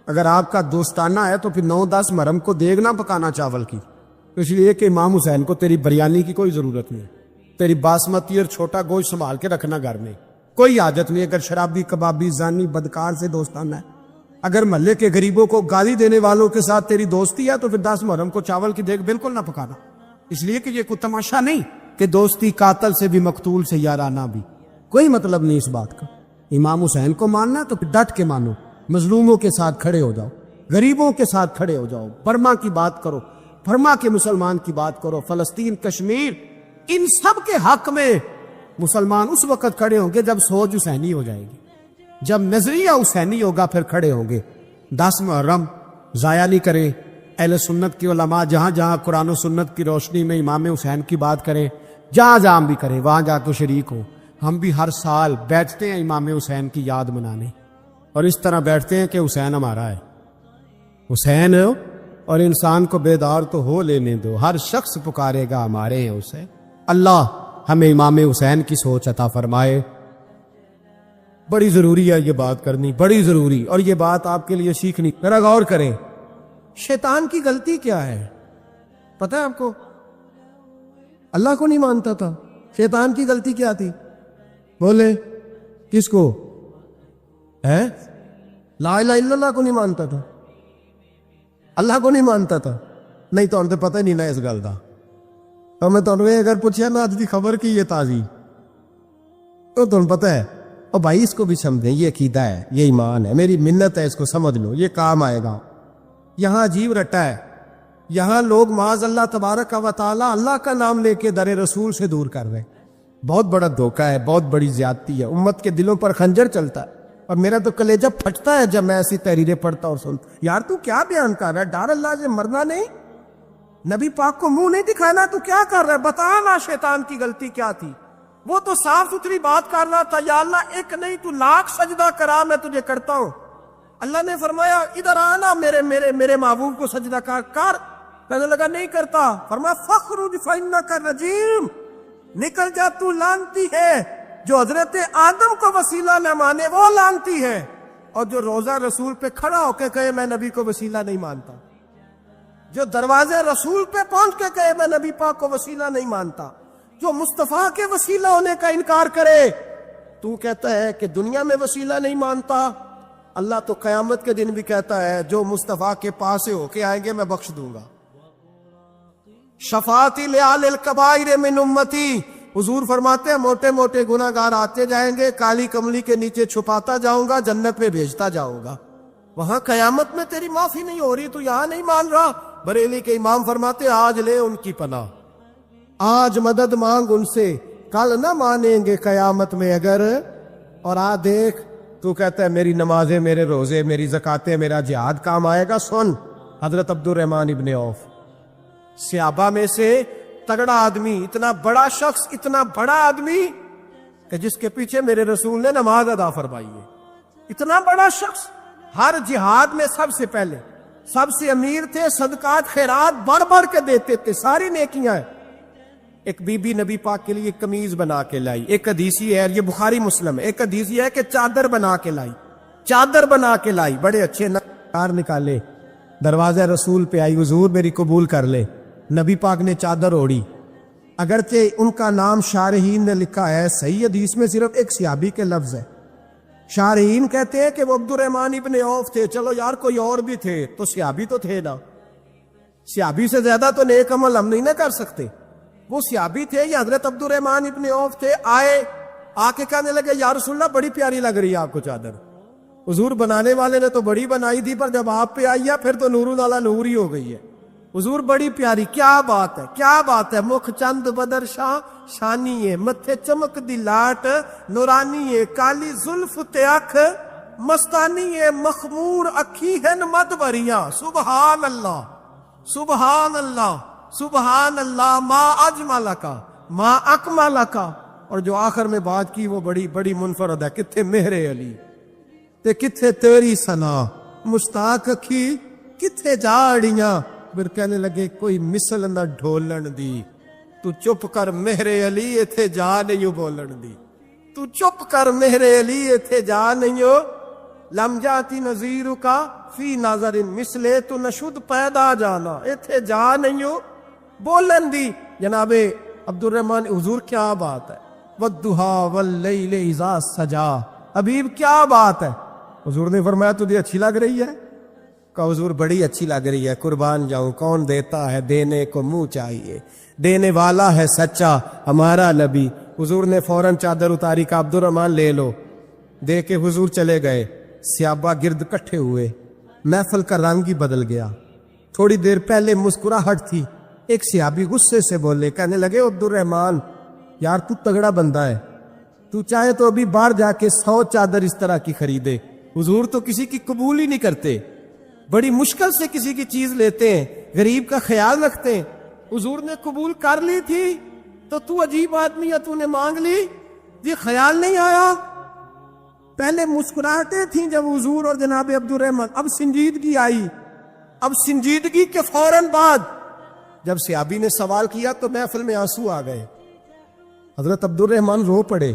اگر آپ کا دوستانہ ہے تو پھر 9-10 محرم کو دیگ نہ پکانا چاول کی، اس لیے کہ امام حسین کو تیری بریانی کی کوئی ضرورت نہیں، تیری باسمتی اور چھوٹا گوشت سنبھال کے رکھنا گھر میں، کوئی حاجت نہیں۔ اگر شرابی، کبابی، زانی، بدکار سے دوستانہ ہے، اگر محلے کے غریبوں کو گالی دینے والوں کے ساتھ تیری دوستی ہے تو پھر 10 محرم کو چاول کی دیگ بالکل نہ پکانا، اس لیے کہ یہ کوئی تماشا نہیں کہ دوستی قاتل سے بھی، مقتول سے یارانہ بھی، کوئی مطلب نہیں اس بات کا۔ امام حسین کو ماننا تو پھر ڈٹ کے مانو، مظلوموں کے ساتھ کھڑے ہو جاؤ، غریبوں کے ساتھ کھڑے ہو جاؤ، برما کی بات کرو، برما کے مسلمان کی بات کرو، فلسطین، کشمیر، ان سب کے حق میں مسلمان اس وقت کھڑے ہوں گے جب سوچ حسینی ہو جائے گی، جب نظریہ حسینی ہوگا پھر کھڑے ہوں گے۔ 10 محرم ضائع نہیں کریں۔ اہل سنت کی علماء جہاں جہاں قرآن و سنت کی روشنی میں امام حسین کی بات کریں، جہاں جہاں بھی کریں، وہاں جا کے شریک ہوں۔ ہم بھی ہر سال بیٹھتے ہیں امام حسین کی یاد منانے، اور اس طرح بیٹھتے ہیں کہ حسین ہمارا ہے، حسین ہے، اور انسان کو بیدار تو ہو لینے دو، ہر شخص پکارے گا ہمارے ہیں حسین۔ اللہ ہمیں امام حسین کی سوچ عطا فرمائے۔ بڑی ضروری ہے یہ بات کرنی، بڑی ضروری، اور یہ بات آپ کے لیے سیکھنی۔ ذرا غور کریں، شیطان کی غلطی کیا ہے پتہ ہے آپ کو؟ اللہ کو نہیں مانتا تھا، شیطان کی غلطی کیا تھی؟ بولے کس کو؟ ہے لا الہ الا اللہ کو نہیں مانتا تھا، اللہ کو نہیں مانتا تھا؟ نہیں تو انہیں پتہ ہی نہیں نا اس گل کا۔ اور میں تمہیں اگر پوچھا نا آج کی خبر کی یہ تازی، تو تمہیں پتہ ہے، اور بھائی اس کو بھی سمجھیں، یہ عقیدہ ہے، یہ ایمان ہے، میری منت ہے، اس کو سمجھ لو، یہ کام آئے گا۔ یہاں عجیب رٹا ہے، یہاں لوگ معاذ اللہ تبارک و تعالی اللہ کا نام لے کے در رسول سے دور کر رہے ہیں۔ بہت بڑا دھوکہ ہے، بہت بڑی زیادتی ہے، امت کے دلوں پر خنجر چلتا ہے، اور میرا تو کلیجہ پھٹتا ہے جب میں ایسی تحریریں پڑھتا اور سنتا۔ یار تو کیا بیان کر رہا ہے؟ ڈر اللہ سے مرنا نہیں، نبی پاک کو منہ نہیں دکھانا، تو کیا کر رہا ہے؟ بتانا شیطان کی غلطی کیا تھی؟ وہ تو صاف ستھری بات کر رہا تھا، یا اللہ ایک نہیں تو لاکھ سجدہ کرا، میں تجھے کرتا ہوں۔ اللہ نے فرمایا ادھر آنا، میرے محبوب کو سجدہ کر۔ کہنے لگا نہیں کرتا، فرمایا فخرج فإنک رجیم، نکل جا تو لعنتی ہے۔ جو حضرت آدم کو وسیلہ نہ مانے وہ لعنتی ہے، اور جو روزہ رسول پہ کھڑا ہو کے کہے میں نبی کو وسیلہ نہیں مانتا، جو دروازے رسول پہ پہنچ کے کہے میں نبی پاک کو وسیلہ نہیں مانتا، جو مصطفیٰ کے وسیلہ ہونے کا انکار کرے، تو کہتا ہے کہ دنیا میں وسیلہ نہیں مانتا، اللہ تو قیامت کے دن بھی کہتا ہے جو مصطفیٰ کے پاس سے ہو کے آئیں گے میں بخش دوں گا۔ شفاعتی لآل الکبائر من امتی، حضور فرماتے ہیں موٹے موٹے گناہ گار آتے جائیں گے، کالی کملی کے نیچے چھپاتا جاؤں گا، جنت میں بھیجتا جاؤں گا۔ وہاں قیامت میں تیری معافی نہیں ہو رہی، تو یہاں نہیں مان رہا۔ بریلی کے امام فرماتے آج لے ان کی پناہ، آج مدد مانگ ان سے، کل نہ مانیں گے قیامت میں اگر۔ اور آج دیکھ تو کہتا ہے میری نمازیں، میرے روزے، میری زکاتیں، میرا جہاد کام آئے گا۔ سن، حضرت عبد الرحمن ابن عوف صحابہ میں سے تگڑا آدمی، اتنا بڑا شخص، اتنا بڑا آدمی کہ جس کے پیچھے میرے رسول نے نماز ادا فرمائی ہے، اتنا بڑا شخص، ہر جہاد میں سب سے پہلے، سب سے امیر تھے، صدقات خیرات بڑھ بڑھ کے دیتے تھے، ساری نیکیاں ہیں۔ ایک بی بی نبی پاک کے لیے قمیض بنا کے لائی، ایک حدیثی ہے، یہ بخاری مسلم ہے، ایک حدیثی ہے کہ چادر بنا کے لائی، چادر بنا کے لائی، بڑے اچھے نقار نکالے، دروازے رسول پہ آئی، حضور میری قبول کر لے۔ نبی پاک نے چادر اوڑی، اگرچہ ان کا نام شارحین نے لکھا ہے، صحیح حدیث میں صرف ایک صحابی کے لفظ ہے۔ شارحین کہتے ہیں کہ وہ عبد الرحمن ابن عوف تھے، چلو یار کوئی اور بھی تھے تو صحابی تو تھے نا، صحابی سے زیادہ تو نیک عمل ہم نہیں نہ کر سکتے۔ وہ صحابی تھے، یا حضرت عبد الرحمن ابن عوف تھے، آئے، آ کے کہنے لگے یا رسول اللہ بڑی پیاری لگ رہی ہے آپ کو چادر۔ حضور بنانے والے نے تو بڑی بنائی تھی، پر جب آپ پہ آئی ہے پھر تو نور والا نور ہی ہو گئی ہے۔ حضور بڑی پیاری، کیا بات ہے، کیا بات ہے، مکھ چند بدر شاہ شانی ہے، متھے چمک دی لاٹ نورانی ہے، کالی زلف تے اکھ مستانی ہے، مخمور اکھی ہیں مد بریاں۔ سبحان اللہ، سبحان اللہ، سبحان اللہ ما اجمل کا ما اکمل کا. اور جو آخر میں بات کی وہ بڑی بڑی منفرد ہے. کتھے مہر علی تے کتھے تیری ثنا مشتاق اکھی کتھے جاڑیاں. پھر کہنے لگے کوئی مثل نہ ڈھولن دی. تو چپ کر مہر علی ایتھے جا نہیں بولن دی. تو چپ کر مہر علی ایتھے جا نہیں ہو. لم جاتی نظیر کا فی نظر مثلے تو نشد پیدا جانا. ایتھے جا نہیں ہو بولن دی. جناب عبد الرحمن حضور کیا بات ہے. والضحیٰ واللیل اذا سجا. حبیب کیا بات ہے. حضور نے فرمایا تجھے اچھی لگ رہی ہے. کہا حضور بڑی اچھی لگ رہی ہے. قربان جاؤں کون دیتا ہے دینے کو منہ چاہیے. دینے والا ہے سچا ہمارا نبی. حضور نے فوراً چادر اتاری. کا عبد الرحمن لے لو. دے کے حضور چلے گئے. صحابہ گرد کٹھے ہوئے. محفل کا رنگ ہی بدل گیا. تھوڑی دیر پہلے مسکراہٹ تھی. ایک صحابی غصے سے بولے. کہنے لگے عبد الرحمن یار تو تگڑا بندہ ہے. تو چاہے تو ابھی باہر جا کے 100 چادر اس طرح کی خریدے. حضور تو کسی کی قبول ہی نہیں کرتے. بڑی مشکل سے کسی کی چیز لیتے ہیں. غریب کا خیال رکھتے ہیں. حضور نے قبول کر لی تھی تو عجیب آدمی ہے. تو نے مانگ لی. یہ خیال نہیں آیا. پہلے مسکراہٹیں تھیں جب حضور اور جناب عبد الرحمن. اب سنجیدگی آئی. اب سنجیدگی کے فوراً بعد جب صحابی نے سوال کیا تو محفل میں آنسو آ گئے. حضرت عبد الرحمن رو پڑے.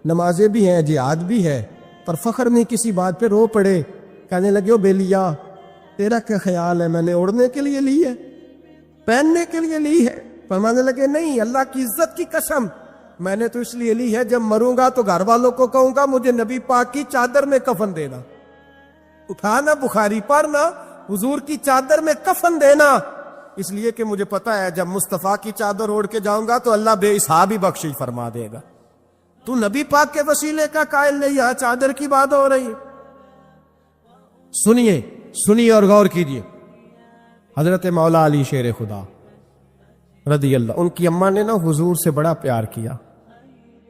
نمازیں بھی ہیں جہاد بھی ہے پر فخر نہیں کسی بات پہ رو پڑے. کہنے لگے او بیلیا تیرا کیا خیال ہے میں نے اوڑھنے کے لیے لی ہے پہننے کے لیے لی ہے. فرمانے لگے نہیں اللہ کی عزت کی قسم میں نے تو اس لیے لی ہے جب مروں گا تو گھر والوں کو کہوں گا مجھے نبی پاک کی چادر میں کفن دینا. اٹھانا بخاری پڑھنا حضور کی چادر میں کفن دینا. اس لیے کہ مجھے پتا ہے جب مصطفیٰ کی چادر اوڑھ کے جاؤں گا تو اللہ بے حساب ہی بخشش فرما دے گا. تو نبی پاک کے وسیلے کا قائل نہیں. یہاں چادر کی بات ہو رہی ہے. سنیے اور غور کیجیے. حضرت مولا علی شیر خدا رضی اللہ ان کی اماں نے نا حضور سے بڑا پیار کیا.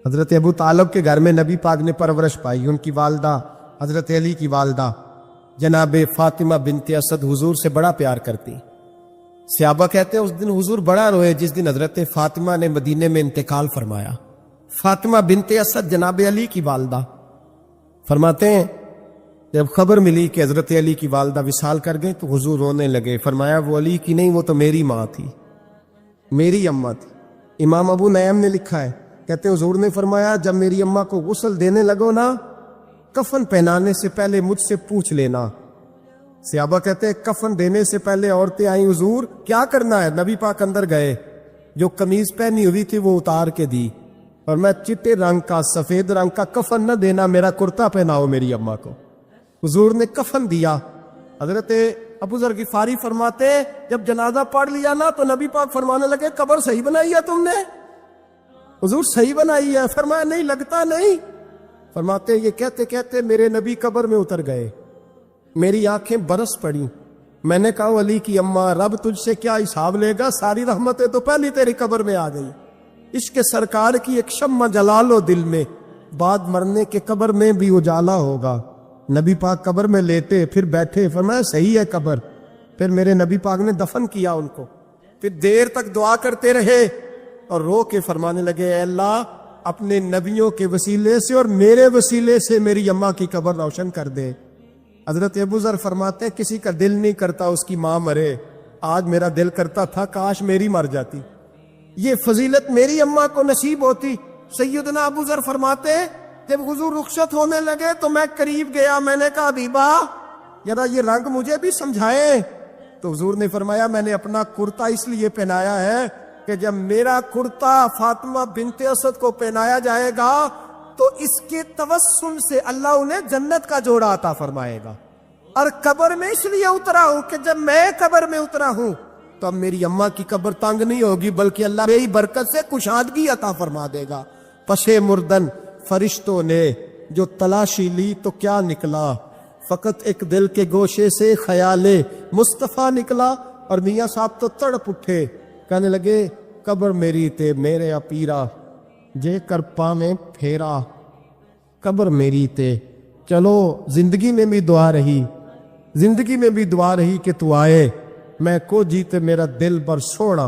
حضرت ابو طالب کے گھر میں نبی پاک نے پرورش پائی. ان کی والدہ حضرت علی کی والدہ جناب فاطمہ بنت اسد حضور سے بڑا پیار کرتی. صحابہ کہتے ہیں اس دن حضور بڑا روئے جس دن حضرت فاطمہ نے مدینے میں انتقال فرمایا. فاطمہ بنت اسد جناب علی کی والدہ فرماتے ہیں جب خبر ملی کہ حضرت علی کی والدہ وصال کر گئے تو حضور رونے لگے. فرمایا وہ علی کی نہیں وہ تو میری ماں تھی میری اماں تھی. امام ابو نعیم نے لکھا ہے کہتے ہیں حضور نے فرمایا جب میری اماں کو غسل دینے لگو نا کفن پہنانے سے پہلے مجھ سے پوچھ لینا. صحابہ کہتے ہیں کفن دینے سے پہلے عورتیں آئیں حضور کیا کرنا ہے. نبی پاک اندر گئے. جو قمیض پہنی ہوئی تھی وہ اتار کے دی اور میں چٹے رنگ کا سفید رنگ کا کفن نہ دینا میرا کرتا پہناؤ میری اماں کو. حضور نے کفن دیا. حضرت ابو ذر غفاری فرماتے جب جنازہ پڑھ لیا نا تو نبی پاک فرمانے لگے قبر صحیح بنائی ہے تم نے. حضور صحیح بنائی ہے. فرمایا نہیں لگتا نہیں. فرماتے یہ کہتے کہتے میرے نبی قبر میں اتر گئے. میری آنکھیں برس پڑی. میں نے کہا علی کی اماں رب تجھ سے کیا حساب لے گا ساری رحمتیں تو پہلی تیری قبر میں آ گئی. عشق سرکار کی ایک شمع جلا لو دل میں بعد مرنے کے قبر میں بھی اجالا ہوگا. نبی پاک قبر میں لیٹے پھر بیٹھے. فرمایا صحیح ہے قبر. پھر میرے نبی پاک نے دفن کیا ان کو. پھر دیر تک دعا کرتے رہے اور رو کے فرمانے لگے اے اللہ اپنے نبیوں کے وسیلے سے اور میرے وسیلے سے میری اماں کی قبر روشن کر دے. حضرت ابو ذر فرماتے ہیں کسی کا دل نہیں کرتا اس کی ماں مرے. آج میرا دل کرتا تھا کاش میری مر جاتی. یہ فضیلت میری اماں کو نصیب ہوتی. سیدنا ابو ذر فرماتے جب حضور رخصت ہونے لگے تو میں قریب گیا. میں نے کہا حبیبا ذرا یہ رنگ مجھے بھی سمجھائے. تو حضور نے فرمایا میں نے اپنا کرتا اس لیے پہنایا ہے کہ جب میرا کرتا فاطمہ بنت اسد کو پہنایا جائے گا تو اس کے توسل سے اللہ انہیں جنت کا جوڑا عطا فرمائے گا. اور قبر میں اس لیے اترا ہوں کہ جب میں قبر میں اترا ہوں تو اب میری اماں کی قبر تنگ نہیں ہوگی بلکہ اللہ میری برکت سے کشادگی عطا فرما دے گا. پشے مردن فرشتوں نے جو تلاشی لی تو کیا نکلا فقط ایک دل کے گوشے سے خیال مصطفیٰ نکلا. اور میاں صاحب تو تڑپ اٹھے. کہنے لگے قبر میری تے میرے اپیرا جے کر پاویں پھیرا. قبر میری تے چلو زندگی میں بھی دعا رہی کہ تو آئے. میں کو جیتے میرا دل بر سونا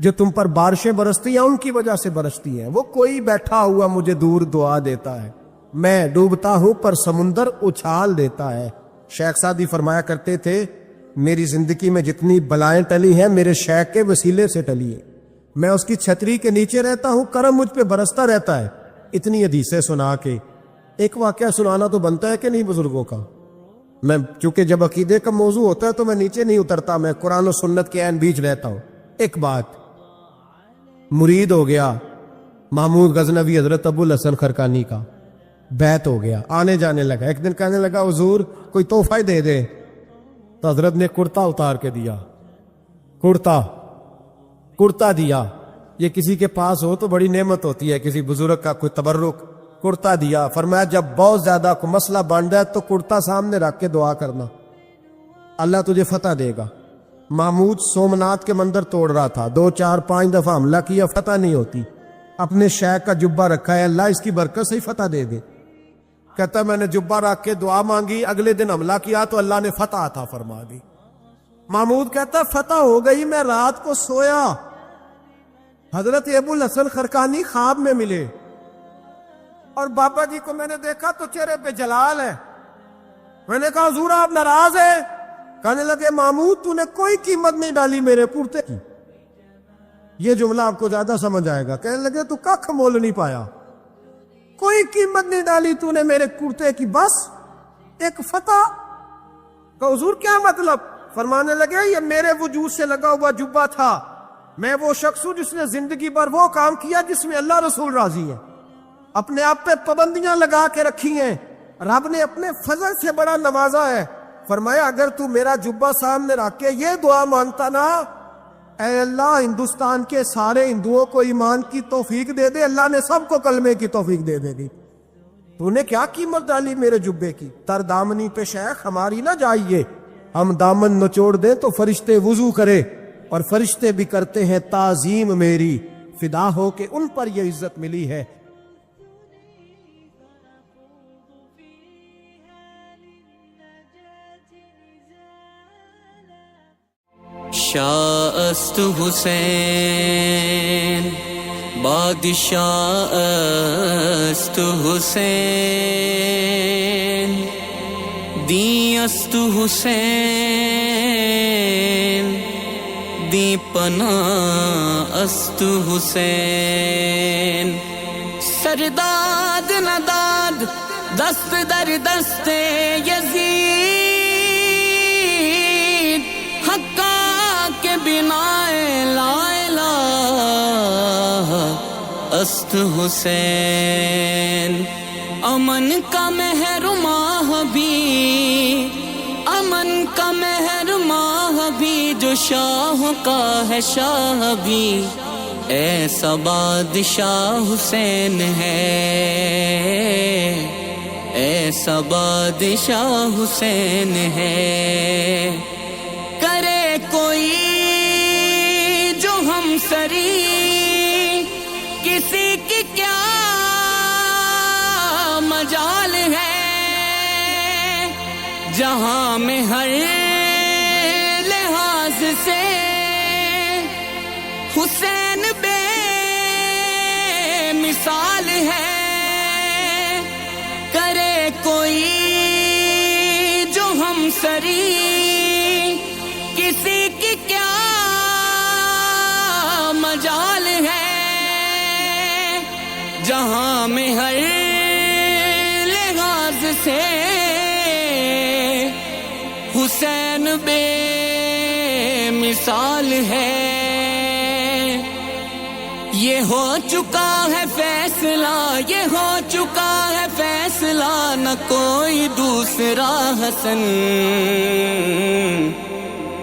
جو تم پر بارشیں برستی ہیں ان کی وجہ سے برستی ہیں. وہ کوئی بیٹھا ہوا مجھے دور دعا دیتا ہے, میں ڈوبتا ہوں پر سمندر اچھال دیتا ہے. شیخ سعدی فرمایا کرتے تھے میری زندگی میں جتنی بلائیں ٹلی ہیں میرے شیخ کے وسیلے سے ٹلی ہے. میں اس کی چھتری کے نیچے رہتا ہوں, کرم مجھ پہ برستا رہتا ہے. اتنی حدیثیں سنا کے ایک واقعہ سنانا تو بنتا ہے کہ نہیں بزرگوں کا. میں چونکہ جب عقیدے کا موضوع ہوتا ہے تو میں نیچے نہیں اترتا, میں قرآن و سنت کے عین بیچ رہتا ہوں. ایک بات, مرید ہو گیا محمود غزنوی حضرت ابو الحسن خرقانی کا, بیعت ہو گیا, آنے جانے لگا. ایک دن کہنے لگا حضور کوئی تحفہ ہی دے دے. تو حضرت نے کرتا اتار کے دیا, کرتا دیا. یہ کسی کے پاس ہو تو بڑی نعمت ہوتی ہے, کسی بزرگ کا کوئی تبرک. کرتا دیا, فرمایا جب بہت زیادہ کوئی مسئلہ بن جائے تو کرتا سامنے رکھ کے دعا کرنا, اللہ تجھے فتح دے گا. محمود سومنات کے مندر توڑ رہا تھا, 2 4 5 دفعہ حملہ کیا, فتح نہیں ہوتی. اپنے شیخ کا جبہ رکھا ہے, اللہ اس کی برکت سے ہی فتح دے دے. کہتا میں نے جبہ رکھ کے دعا مانگی, اگلے دن حملہ کیا تو اللہ نے فتح عطا فرما دی. محمود کہتا فتح ہو گئی, میں رات کو سویا, حضرت ابو الحسن خرقانی خواب میں ملے اور بابا جی کو میں نے دیکھا تو چہرے پہ جلال ہے. میں نے کہا حضور آپ ناراض ہیں؟ کہنے لگے محمود تو نے کوئی قیمت نہیں ڈالی میرے کرتے کی. یہ جملہ آپ کو زیادہ سمجھ آئے گا. کہنے لگے تو ککھ مول نہیں پایا, کوئی قیمت نہیں ڈالی تو نے میرے کرتے کی, بس ایک فتح. کہ حضور کیا مطلب؟ فرمانے لگے یہ میرے وجود سے لگا ہوا جبہ تھا, میں وہ شخص ہوں جس نے زندگی بھر وہ کام کیا جس میں اللہ رسول راضی ہے. اپنے آپ پہ پابندیاں لگا کے رکھی ہیں, رب نے اپنے فضل سے بڑا نوازا ہے. فرمایا اگر تو میرا جبہ سامنے رکھ کے یہ دعا مانگتا نا, اے اللہ ہندوستان کے سارے ہندوؤں کو ایمان کی توفیق دے دے, اللہ نے سب کو کلمے کی توفیق دے دے گی. تو نے کیا قیمت ڈالی میرے جبے کی؟ تر دامنی پہ شیخ ہماری نہ جائیے, ہم دامن نچوڑ دیں تو فرشتے وضو کرے, اور فرشتے بھی کرتے ہیں تعظیم میری, فدا ہو کہ ان پر یہ عزت ملی ہے. شاہ است حسین بادشاہ است حسین, دی است حسین دی پناہ است حسین. سرداد نداد دست در دست یزید, حقا کے بنا لا الہ است حسین. امن کا مہرماں بھی, امن کا مہرماں بھی, جو شاہ کا ہے شاہ بھی, ایسا بادشاہ حسین ہے, ایسا بادشاہ حسین ہے. کرے کوئی جو ہم سری, کسی کی کیا مجال ہے, جہاں میں ہر لحاظ سے حسین بے مثال ہے. کرے کوئی جو ہم سری, کسی کی کیا مجال ہے, جہاں میں ہر لحاظ سے حسین بے مثال ہے. یہ ہو چکا ہے فیصلہ, یہ ہو چکا ہے فیصلہ, نہ کوئی دوسرا حسن,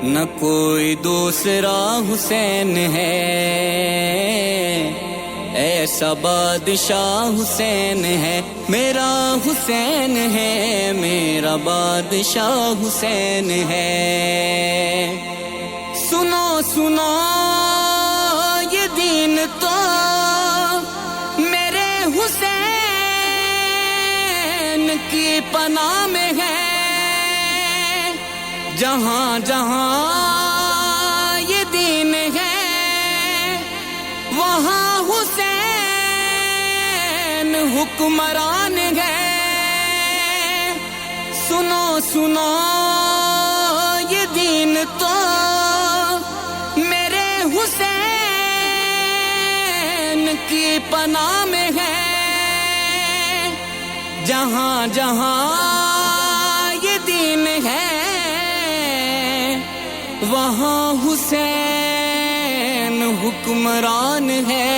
نہ کوئی دوسرا حسین ہے. ایسا بادشاہ حسین ہے, میرا حسین ہے, میرا بادشاہ حسین ہے. سنو سنو یہ دین تو میرے حسین کی پناہ میں ہے. جہاں جہاں یہ دین ہے وہاں حسین حکمران ہے. سنو سنو یہ دین تو میرے حسین کی پناہ میں ہے. جہاں جہاں یہ دین ہے وہاں حسین حکمران ہے.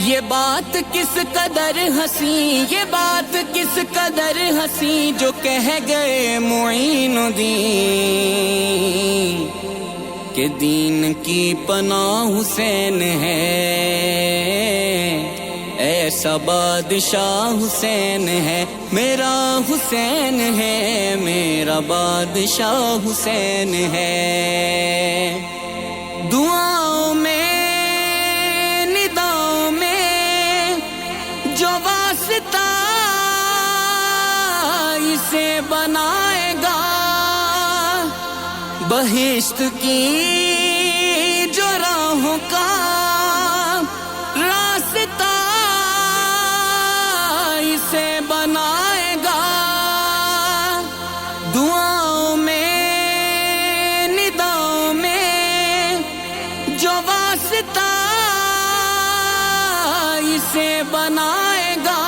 یہ بات کس قدر ہنسی، یہ بات کس قدر ہنسی جو کہہ گئے معین الدین کہ دین کی پناہ حسین ہے. ایسا بادشاہ حسین ہے، میرا حسین ہے، میرا بادشاہ حسین ہے. دعاؤں میں نداؤں میں جو واسطہ اسے بنائے گا، بہشت کی جو راہوں کا راستہ اسے بنائے گا. دعاؤں میں نداؤں میں جو واسطہ اسے بنائے گا،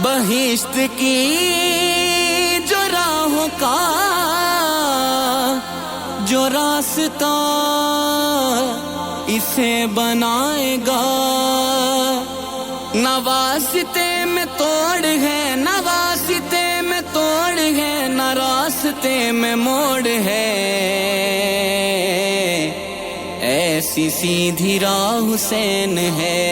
بہشت کی جو راہوں کا جو راستہ اسے بنائے گا. نہ واسطے میں توڑ ہے، نہ واسطے میں توڑ ہے، نہ راستے میں موڑ ہے. ایسی سیدھی راہ حسین ہے،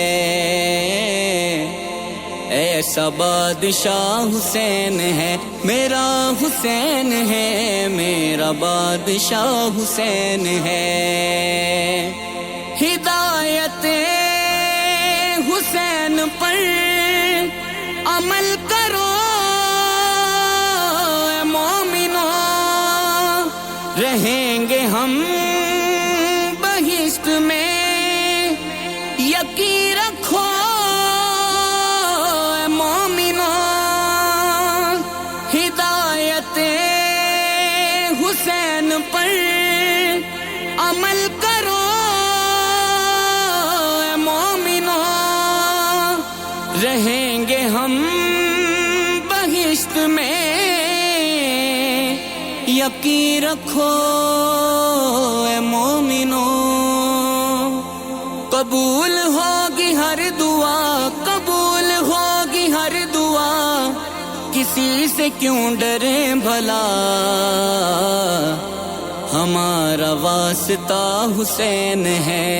ایسا بادشاہ حسین ہے، میرا حسین ہے، میرا بادشاہ حسین ہے. ہدایت حسین پر عمل کرو اے مومنو، رہیں گے ہم بہشت میں، یقین رکھو اے مومنو. ہدایت حسین پر عمل کرو اے مومنو، رہیں گے ہم بہشت میں، یقین رکھو اے مومنو. قبول ہوگی ہر دعا، قبول ہوگی ہر دعا، کسی سے کیوں ڈریں بھلا، ہمارا واسطہ حسین ہے.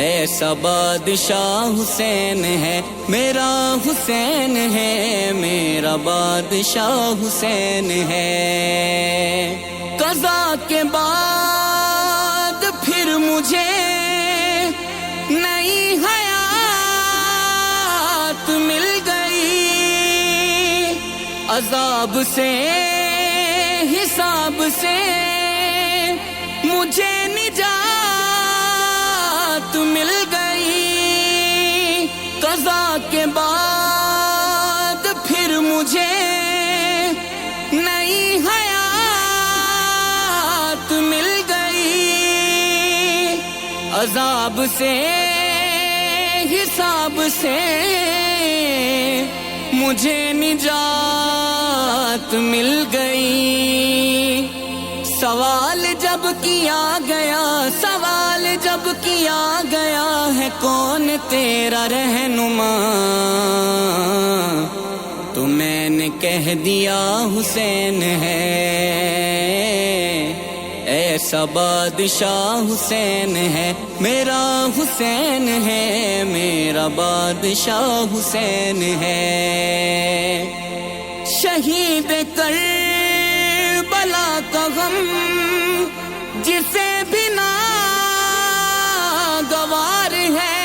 ایسا بادشاہ حسین ہے، میرا حسین ہے، میرا بادشاہ حسین ہے. قضا کے بعد پھر مجھے نئی حیات مل گئی، عذاب سے حساب سے مجھے نجات مل گئی. قضا کے بعد پھر مجھے نئی حیات مل گئی، عذاب سے حساب سے مجھے نجات مل گئی. سوال جب کیا گیا، سوال جب کیا گیا ہے کون تیرا رہنما، تو میں نے کہہ دیا حسین ہے. ایسا بادشاہ حسین ہے، میرا حسین ہے، میرا بادشاہ حسین ہے. شہید کربلا کا غم جسے بھی ناگوار ہے،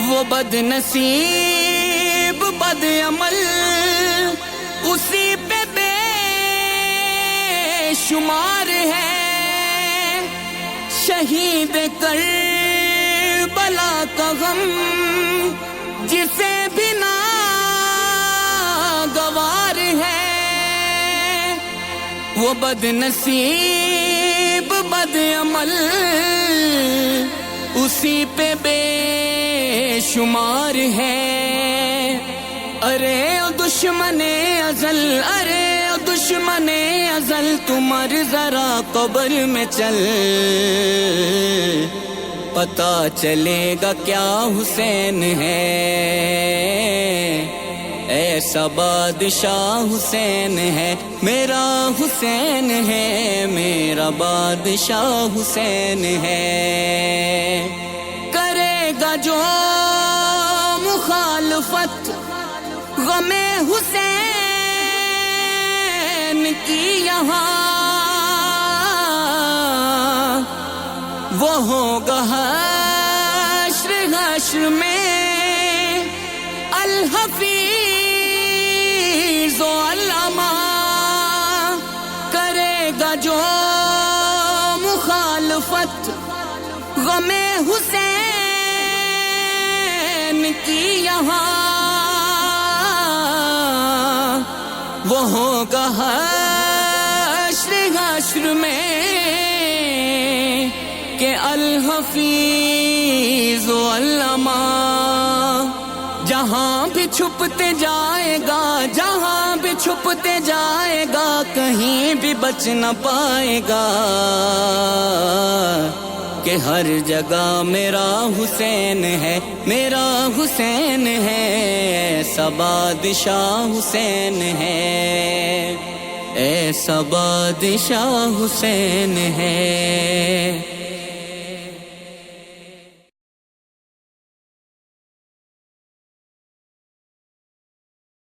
وہ بد نصیب بد عمل اسی پہ بے شمار ہے. شہید کربلا کا غم جسے بھی ناگوار ہے، وہ بد نصیب بد عمل اسی پہ بے شمار ہے۔ ارے او دشمن ازل، ارے او دشمن ازل، تو مر ذرا قبر میں چل، پتہ چلے گا کیا حسین ہے، ایسا بادشاہ حسین ہے، میرا حسین ہے، میرا بادشاہ حسین ہے۔ کرے گا جو مخالفت غم حسین کی یہاں، وہ ہوگا حشر حشر میں الحفیظ و علامہ۔ کرے گا جو مخالفت غم حسین کی یہاں، وہ ہوگا حشر حشر میں کہ الحفیظ و علامہ۔ جہاں بھی چھپتے جائے گا، جہاں بھی چھپتے جائے گا، کہیں بھی بچ نہ پائے گا، کہ ہر جگہ میرا حسین ہے، میرا حسین ہے، ایسا بادشاہ حسین ہے، ایسا بادشاہ حسین ہے۔